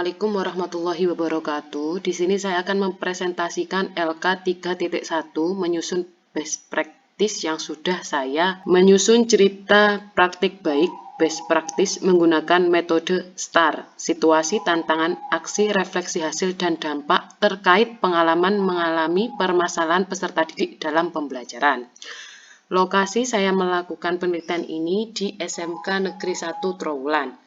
Assalamualaikum warahmatullahi wabarakatuh. Di sini saya akan mempresentasikan LK 3.1 menyusun best practice yang sudah saya menyusun cerita praktik baik best practice menggunakan metode STAR, situasi, tantangan, aksi, refleksi hasil, dan dampak terkait pengalaman mengalami permasalahan peserta didik dalam pembelajaran. Lokasi saya melakukan penelitian ini di SMK Negeri 1 Trowulan.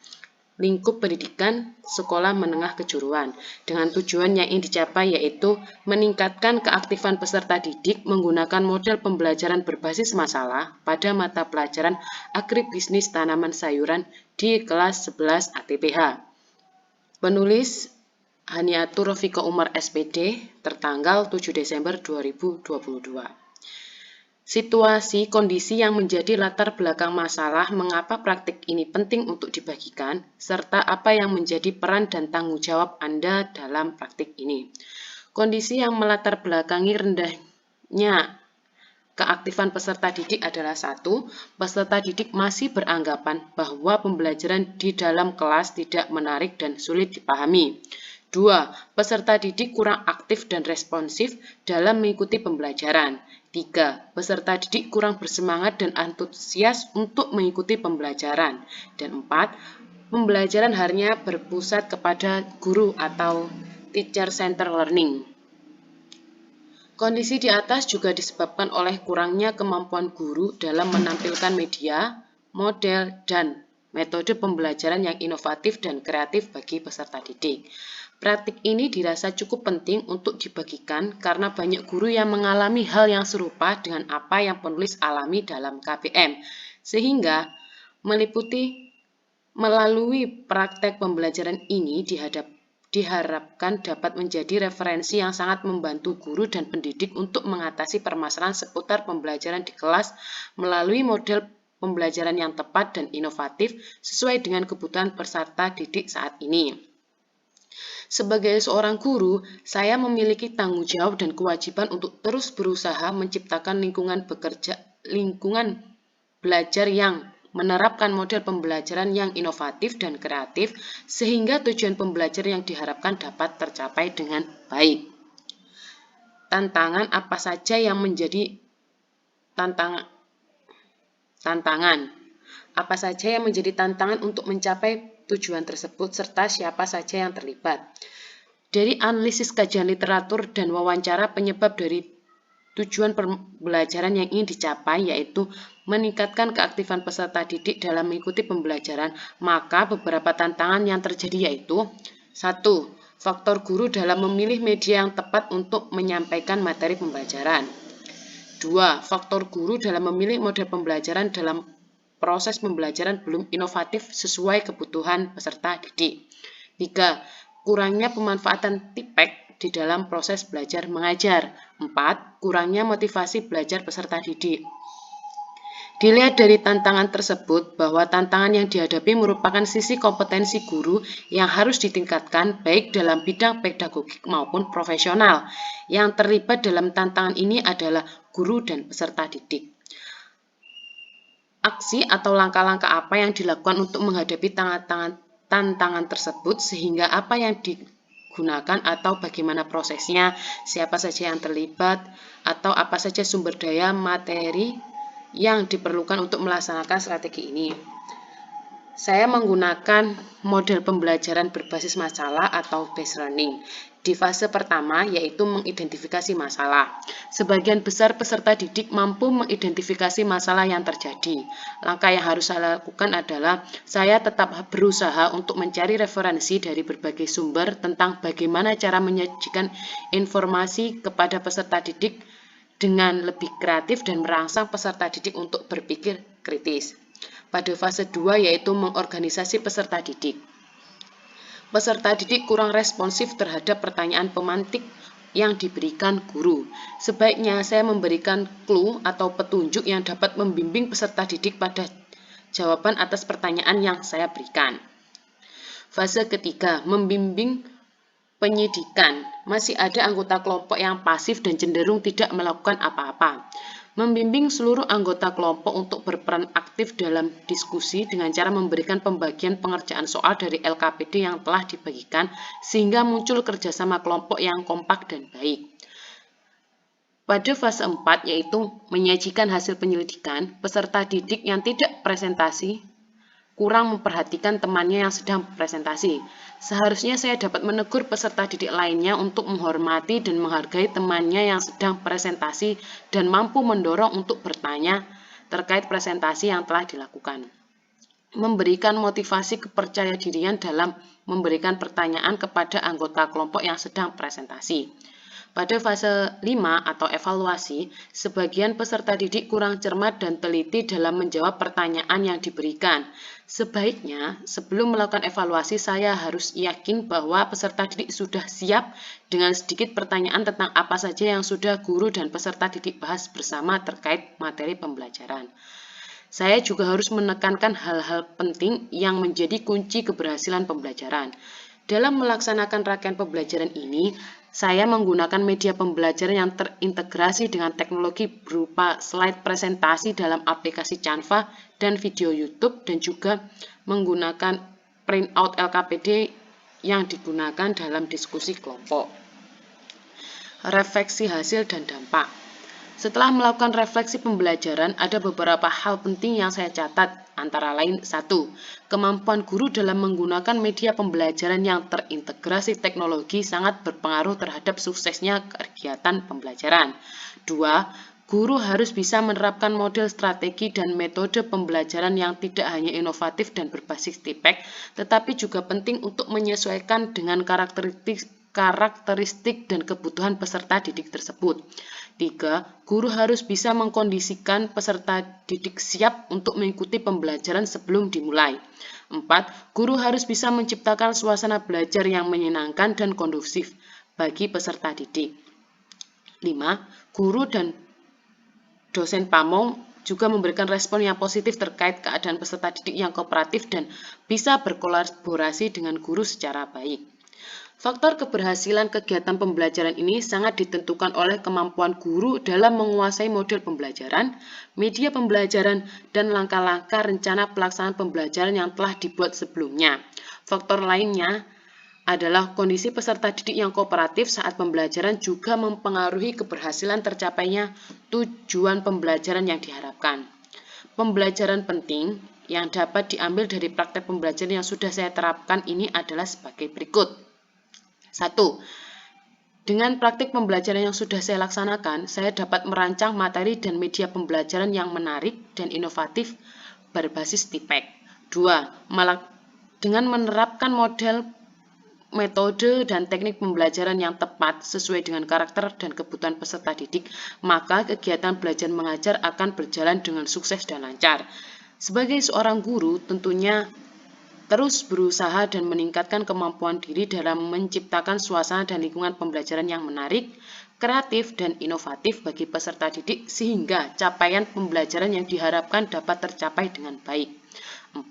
Lingkup pendidikan sekolah menengah kejuruan dengan tujuan yang ingin dicapai yaitu meningkatkan keaktifan peserta didik menggunakan model pembelajaran berbasis masalah pada mata pelajaran agribisnis tanaman sayuran di kelas 11 ATPH. Penulis Haniatur Rofika Umar SPD tertanggal 7 Desember 2022. Situasi kondisi yang menjadi latar belakang masalah, mengapa praktik ini penting untuk dibagikan, serta apa yang menjadi peran dan tanggung jawab Anda dalam praktik ini. Kondisi yang melatar belakangi rendahnya keaktifan peserta didik adalah 1. Peserta didik masih beranggapan bahwa pembelajaran di dalam kelas tidak menarik dan sulit dipahami. 2. Peserta didik kurang aktif dan responsif dalam mengikuti pembelajaran. 3. Peserta didik kurang bersemangat dan antusias untuk mengikuti pembelajaran. Dan 4. Pembelajaran hanya berpusat kepada guru atau teacher-centered learning. Kondisi di atas juga disebabkan oleh kurangnya kemampuan guru dalam menampilkan media, model, dan metode pembelajaran yang inovatif dan kreatif bagi peserta didik. Praktik ini dirasa cukup penting untuk dibagikan karena banyak guru yang mengalami hal yang serupa dengan apa yang penulis alami dalam KBM, sehingga melalui praktek pembelajaran ini diharapkan dapat menjadi referensi yang sangat membantu guru dan pendidik untuk mengatasi permasalahan seputar pembelajaran di kelas melalui model pembelajaran yang tepat dan inovatif sesuai dengan kebutuhan peserta didik saat ini. Sebagai seorang guru, saya memiliki tanggung jawab dan kewajiban untuk terus berusaha menciptakan lingkungan belajar yang menerapkan model pembelajaran yang inovatif dan kreatif sehingga tujuan pembelajaran yang diharapkan dapat tercapai dengan baik. Tantangan apa saja yang menjadi tantangan? Apa saja yang menjadi tantangan untuk mencapai tujuan tersebut serta siapa saja yang terlibat? Dari analisis kajian literatur dan wawancara, penyebab dari tujuan pembelajaran yang ingin dicapai yaitu meningkatkan keaktifan peserta didik dalam mengikuti pembelajaran, maka beberapa tantangan yang terjadi yaitu 1. Faktor guru dalam memilih media yang tepat untuk menyampaikan materi pembelajaran. 2. Faktor guru dalam memilih model pembelajaran dalam proses pembelajaran belum inovatif sesuai kebutuhan peserta didik. 3. Kurangnya pemanfaatan TIPEK di dalam proses belajar mengajar. 4. Kurangnya motivasi belajar peserta didik. Dilihat dari tantangan tersebut bahwa tantangan yang dihadapi merupakan sisi kompetensi guru yang harus ditingkatkan baik dalam bidang pedagogik maupun profesional. Yang terlibat dalam tantangan ini adalah guru dan peserta didik. Aksi atau langkah-langkah apa yang dilakukan untuk menghadapi tantangan tersebut sehingga apa yang digunakan atau bagaimana prosesnya, siapa saja yang terlibat, atau apa saja sumber daya materi yang diperlukan untuk melaksanakan strategi ini. Saya menggunakan model pembelajaran berbasis masalah atau based learning. Di fase pertama yaitu mengidentifikasi masalah. Sebagian besar peserta didik mampu mengidentifikasi masalah yang terjadi. Langkah yang harus saya lakukan adalah saya tetap berusaha untuk mencari referensi dari berbagai sumber tentang bagaimana cara menyajikan informasi kepada peserta didik dengan lebih kreatif dan merangsang peserta didik untuk berpikir kritis. Pada fase 2 yaitu mengorganisasi peserta didik. Peserta didik kurang responsif terhadap pertanyaan pemantik yang diberikan guru. Sebaiknya saya memberikan clue atau petunjuk yang dapat membimbing peserta didik pada jawaban atas pertanyaan yang saya berikan. Fase ketiga, membimbing penyidikan. Masih ada anggota kelompok yang pasif dan cenderung tidak melakukan apa-apa. Membimbing seluruh anggota kelompok untuk berperan aktif dalam diskusi dengan cara memberikan pembagian pengerjaan soal dari LKPD yang telah dibagikan sehingga muncul kerjasama kelompok yang kompak dan baik. Pada fase 4 yaitu menyajikan hasil penyelidikan, peserta didik yang tidak presentasi kurang memperhatikan temannya yang sedang presentasi. Seharusnya saya dapat menegur peserta didik lainnya untuk menghormati dan menghargai temannya yang sedang presentasi dan mampu mendorong untuk bertanya terkait presentasi yang telah dilakukan. Memberikan motivasi kepercayadirian dalam memberikan pertanyaan kepada anggota kelompok yang sedang presentasi. Pada fase 5 atau evaluasi, sebagian peserta didik kurang cermat dan teliti dalam menjawab pertanyaan yang diberikan. Sebaiknya, sebelum melakukan evaluasi, saya harus yakin bahwa peserta didik sudah siap dengan sedikit pertanyaan tentang apa saja yang sudah guru dan peserta didik bahas bersama terkait materi pembelajaran. Saya juga harus menekankan hal-hal penting yang menjadi kunci keberhasilan pembelajaran. Dalam melaksanakan rangkaian pembelajaran ini, saya menggunakan media pembelajaran yang terintegrasi dengan teknologi berupa slide presentasi dalam aplikasi Canva dan video YouTube dan juga menggunakan printout LKPD yang digunakan dalam diskusi kelompok. Refleksi hasil dan dampak. Setelah melakukan refleksi pembelajaran, ada beberapa hal penting yang saya catat, antara lain 1. Kemampuan guru dalam menggunakan media pembelajaran yang terintegrasi teknologi sangat berpengaruh terhadap suksesnya kegiatan pembelajaran. 2. Guru harus bisa menerapkan model strategi dan metode pembelajaran yang tidak hanya inovatif dan berbasis TPEK, tetapi juga penting untuk menyesuaikan dengan karakteristik dan kebutuhan peserta didik tersebut. 3. Guru harus bisa mengkondisikan peserta didik siap untuk mengikuti pembelajaran sebelum dimulai. 4. Guru harus bisa menciptakan suasana belajar yang menyenangkan dan kondusif bagi peserta didik. 5. Guru dan dosen PAMO juga memberikan respon yang positif terkait keadaan peserta didik yang kooperatif dan bisa berkolaborasi dengan guru secara baik. Faktor keberhasilan kegiatan pembelajaran ini sangat ditentukan oleh kemampuan guru dalam menguasai model pembelajaran, media pembelajaran, dan langkah-langkah rencana pelaksanaan pembelajaran yang telah dibuat sebelumnya. Faktor lainnya adalah kondisi peserta didik yang kooperatif saat pembelajaran juga mempengaruhi keberhasilan tercapainya tujuan pembelajaran yang diharapkan. Pembelajaran penting yang dapat diambil dari praktek pembelajaran yang sudah saya terapkan ini adalah sebagai berikut. 1. Dengan praktik pembelajaran yang sudah saya laksanakan, saya dapat merancang materi dan media pembelajaran yang menarik dan inovatif berbasis TPEK. 2. Dengan menerapkan model, metode, dan teknik pembelajaran yang tepat sesuai dengan karakter dan kebutuhan peserta didik, maka kegiatan belajar mengajar akan berjalan dengan sukses dan lancar. Sebagai seorang guru, tentunya terus berusaha dan meningkatkan kemampuan diri dalam menciptakan suasana dan lingkungan pembelajaran yang menarik, kreatif, dan inovatif bagi peserta didik sehingga capaian pembelajaran yang diharapkan dapat tercapai dengan baik. 4.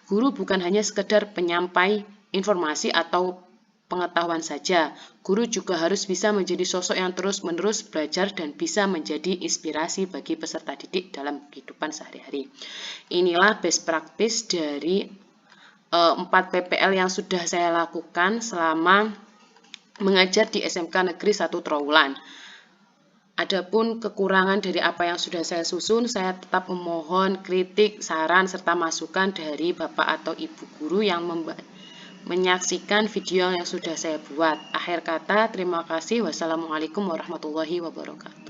Guru bukan hanya sekedar penyampai informasi atau pengetahuan saja. Guru juga harus bisa menjadi sosok yang terus-menerus belajar dan bisa menjadi inspirasi bagi peserta didik dalam kehidupan sehari-hari. Inilah best practice dari 4 PPL yang sudah saya lakukan selama mengajar di SMK Negeri 1 Trawulan. Adapun kekurangan dari apa yang sudah saya susun, saya tetap memohon kritik, saran, serta masukan dari Bapak atau Ibu guru yang menyaksikan video yang sudah saya buat. Akhir kata, terima kasih. Wassalamualaikum warahmatullahi wabarakatuh.